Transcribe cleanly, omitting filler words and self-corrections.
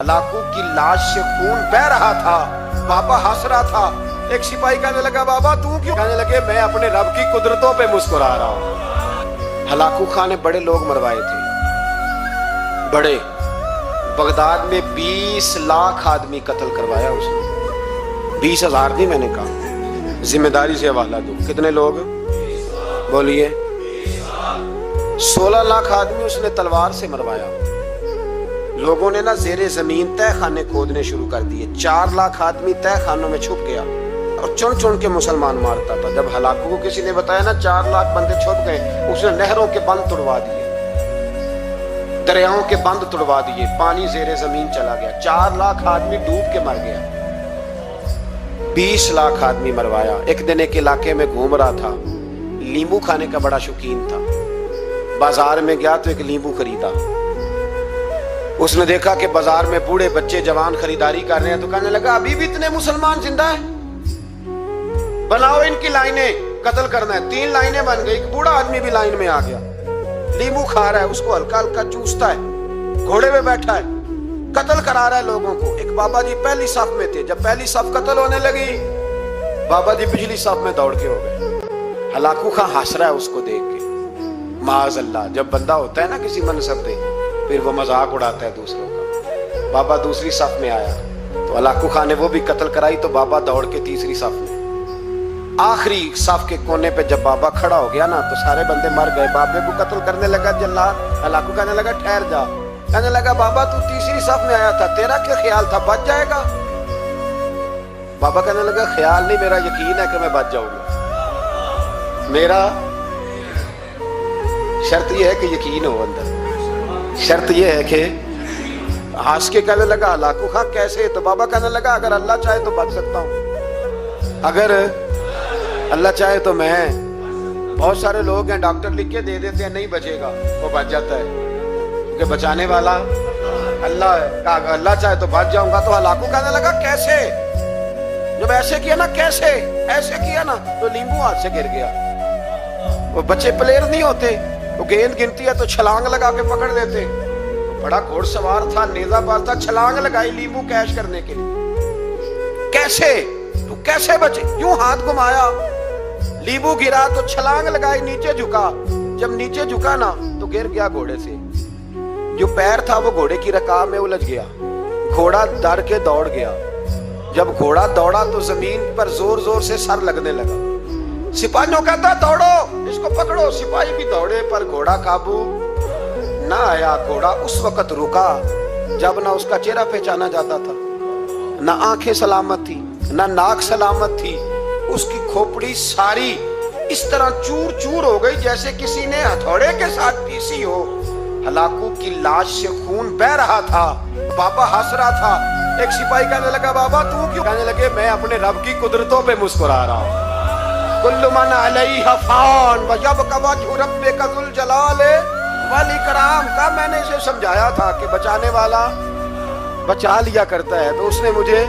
Hulagu की लाश से खून बह रहा था। बाबा हंस रहा था। एक सिपाही कहने लगा, बाबा तू क्यों? कहने लगे, मैं अपने रब की कुदरतों पे मुस्कुरा रहा हूं। हलाकू खान ने बड़े लोग मरवाए थे, बड़े। बगदाद में 20 लाख आदमी कत्ल करवाया उसने। 20,000 नहीं, मैंने कहा, जिम्मेदारी से हवाला दो। कितने लोग बोलिए? 16 लाख आदमी उसने तलवार से मरवाया। लोगों ने ना जेरे जमीन तह खाने खोदने शुरू कर दिए। 4 लाख आदमी तह खानों में छुप गया और चुन चुन के मुसलमान मारता था। जब हलाकू को किसी ने बताया ना 4 लाख बंदे छुप गए, उसने नहरों के बंद तुड़वा दिए, दरियाओं के बंद तुड़वा दिए, पानी जेरे जमीन चला गया। 4 लाख आदमी डूब के मर गया। 20 लाख आदमी मरवाया। एक दिन एक इलाके में घूम रहा था, नींबू खाने का बड़ा शौकीन था। बाजार में गया तो एक नींबू खरीदा। उसने देखा कि बाजार में बूढ़े बच्चे जवान खरीदारी कर रहे हैं, तो कहने लगा, अभी भी इतने मुसलमान जिंदा है, बनाओ इनकी लाइनें, कत्ल करना है। 3 लाइनें बन गई। एक बूढ़ा आदमी भी लाइन में आ गया, नींबू खा रहा है, उसको हल्का हल्का चूसता है, घोड़े पे बैठा है, कत्ल करा रहा है लोगों को। एक बाबा जी पहली सफ में थे। जब पहली सफ कत्ल होने लगी, बाबा जी पिछली सफ में दौड़ के हो गए। हलाकू खां हंस रहा है उसको देख के। माज़ अल्लाह, जब बंदा होता है ना किसी मनसब पे, फिर वो मजाक उड़ाता है दूसरों का। बाबा दूसरी सफ में आया तो हलाकू खान ने वो भी कत्ल कराई, तो बाबा दौड़ के तीसरी सफ में। आखिरी सफ के कोने पे जब बाबा खड़ा हो गया ना, तो सारे बंदे मर गए। बाबे को कत्ल करने लगा जल्लाद। हलाकू कहने लगा, ठहर जा। कहने लगा, बाबा तू तीसरी सफ में आया था, तेरा क्या ख्याल था, बच जाएगा? बाबा कहने लगा, ख्याल नहीं, मेरा यकीन है कि मैं बच जाऊंगा। मेरा शर्त यह है कि यकीन हो अंदर। शर्त यह है कि हंस के कहने लगा, हलाकू खां कैसे? तो बाबा कहने लगा, अगर अल्लाह चाहे तो बच सकता हूं, अगर अल्लाह चाहे तो मैं। बहुत सारे लोग हैं, डॉक्टर लिख के दे देते हैं, नहीं बचेगा, वो बच जाता है, क्योंकि बचाने वाला अल्लाह है। अगर अल्लाह चाहे तो बच जाऊंगा। तो हलाकू कहने लगा, कैसे? जब ऐसे किया ना, कैसे ऐसे किया ना, तो नींबू हाथ से गिर गया। वो बच्चे प्लेयर नहीं होते, वो गेंद गिनती है तो छलांग लगा के पकड़ लेते। बड़ा घोड़सवार था, नेजाबाज था, छलांग लगाई नींबू कैच करने के लिए। कैसे? तू कैसे बचे? यूं हाथ घुमाया, नींबू गिरा तो छलांग लगाई, नीचे झुका। जब नीचे झुका ना, तो गिर गया घोड़े से। जो पैर था वो घोड़े की रकाब में उलझ गया। घोड़ा डर के दौड़ गया। जब घोड़ा दौड़ा तो जमीन पर जोर जोर से सर लगने लगा। सिपाहियों कहता, दौड़ो, इसको पकड़ो। सिपाही भी दौड़े, पर घोड़ा काबू ना आया। घोड़ा उस वक्त रुका जब ना उसका चेहरा पहचाना जाता था, ना आंखें सलामत थी, ना नाक सलामत थी। उसकी खोपड़ी सारी इस तरह चूर चूर हो गई जैसे किसी ने हथौड़े के साथ पीसी हो। हलाकू की लाश से खून बह रहा था। बाबा हंस रहा था। एक सिपाही कहने लगा, बाबा तू क्यों? कहने लगे, मैं अपने रब की कुदरतों पे मुस्कुरा रहा हूं। कुल्लु मन अलैहा फान व यबका वजहु रब्बिका ज़ुल जलाल वल इकराम। का मैंने इसे समझाया था कि बचाने वाला बचा लिया करता है, तो उसने मुझे